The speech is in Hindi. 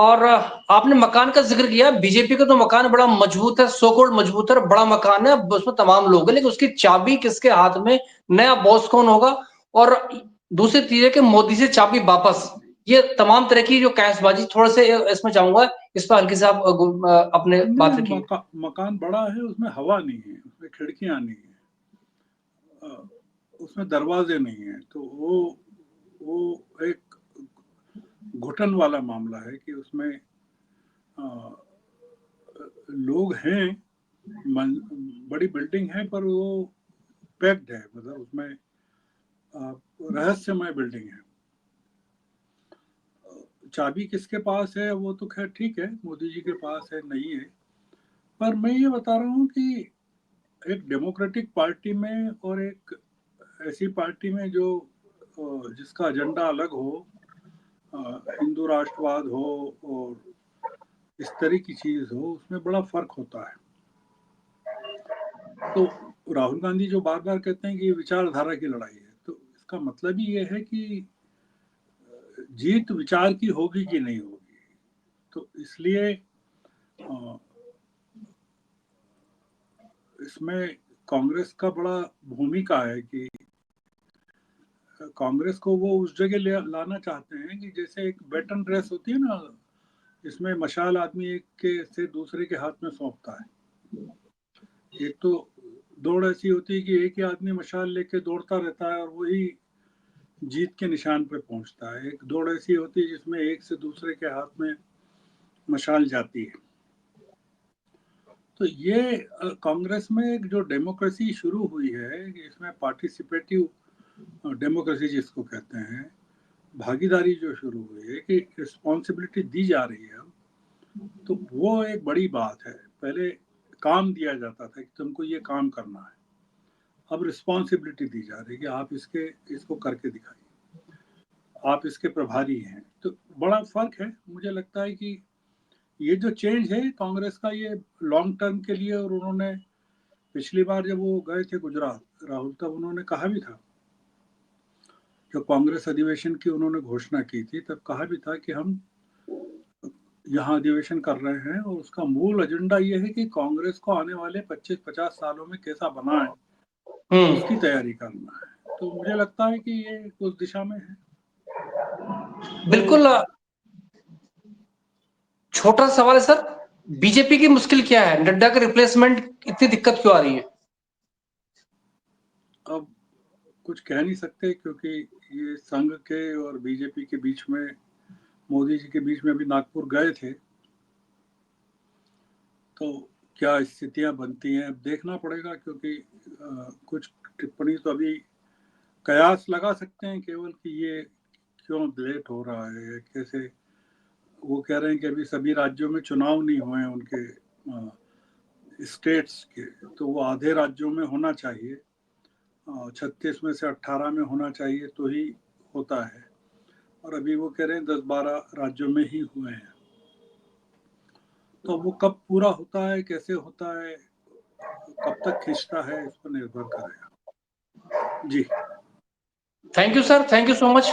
और आपने मकान का जिक्र किया, बीजेपी का तो मकान बड़ा मजबूत है, सो कॉल्ड मजबूत है, बड़ा मकान है, उसमें तमाम लोग हैं, लेकिन उसकी चाबी किसके हाथ में, नया बॉस कौन होगा, और दूसरी चीज है कि मोदी से चाबी वापस, ये तमाम तरह की जो कैशबाजी, थोड़े से इसमें चाहूंगा इस पर हल्की से आप अपने बात रखिए। मकान बड़ा है, उसमें हवा नहीं है, उसमें खिड़कियां नहीं है, उसमें दरवाजे नहीं है, तो वो एक घुटन वाला मामला है कि उसमें लोग हैं, बड़ी बिल्डिंग है, पर वो पैक्ड है, मतलब उसमें रहस्यमय बिल्डिंग है। चाबी किसके पास है वो तो खैर ठीक है, मोदी जी के पास है, नहीं है, पर मैं ये बता रहा हूँ कि एक डेमोक्रेटिक पार्टी में और एक ऐसी पार्टी में जो जिसका एजेंडा अलग हो, हिंदू राष्ट्रवाद हो और इस तरह की चीज हो, उसमें बड़ा फर्क होता है। तो राहुल गांधी जो बार बार कहते हैं कि ये विचारधारा की लड़ाई है, तो इसका मतलब ही ये है कि जीत विचार की होगी कि नहीं होगी। तो इसलिए इसमें कांग्रेस का बड़ा भूमिका है कि कांग्रेस को वो उस जगह लाना चाहते हैं कि जैसे एक बैटन रेस होती है ना, इसमें मशाल आदमी एक के से दूसरे के हाथ में सौंपता है। एक तो दौड़ ऐसी होती है कि एक ही आदमी मशाल लेके दौड़ता रहता है और वही जीत के निशान पे पहुंचता है। एक दौड़ ऐसी होती है जिसमें एक से दूसरे के हाथ में मशाल जाती है। तो ये कांग्रेस में एक जो डेमोक्रेसी शुरू हुई है, इसमें पार्टिसिपेटिव डेमोक्रेसी जिसको कहते हैं, भागीदारी जो शुरू हुई है कि रिस्पॉन्सिबिलिटी दी जा रही है, तो वो एक बड़ी बात है। पहले काम दिया जाता था कि तुमको ये काम करना है, अब रिस्पॉन्सिबिलिटी दी जा रही है कि आप इसको करके दिखाइए, आप इसके प्रभारी हैं। तो बड़ा फर्क है। मुझे लगता है कि ये जो चेंज है कांग्रेस का, ये लॉन्ग टर्म के लिए, और उन्होंने पिछली बार जब वो गए थे गुजरात, राहुल, तब उन्होंने कहा भी था, जब कांग्रेस अधिवेशन की उन्होंने घोषणा की थी तब कहा भी था कि हम यहाँ अधिवेशन कर रहे हैं और उसका मूल एजेंडा ये है कि कांग्रेस को आने वाले 25-50 सालों में कैसा बनाए, उसकी तैयारी करना है। तो मुझे लगता है कि ये उस दिशा में है। बिल्कुल। छोटा सवाल है सर, बीजेपी की मुश्किल क्या है, नड्डा के रिप्लेसमेंट इतनी दिक्कत क्यों आ रही है? अब कुछ कह नहीं सकते, क्योंकि ये संघ के और बीजेपी के बीच में, मोदी जी के बीच में अभी नागपुर गए थे, तो क्या स्थितियां बनती हैं अब देखना पड़ेगा। क्योंकि कुछ टिप्पणी तो अभी कयास लगा सकते हैं केवल कि ये क्यों लेट हो रहा है, कैसे। वो कह रहे हैं कि अभी सभी राज्यों में चुनाव नहीं हुए हैं उनके स्टेट्स के, तो वो आधे राज्यों में होना चाहिए, 36 में से 18 में होना चाहिए तो ही होता है, और अभी वो कह रहे हैं 10-12 राज्यों में ही हुए हैं। तो वो कब पूरा होता है, कैसे होता है, कब तक खींचता है, इस पर निर्भर करेगा। जी, thank you sir, thank you so much.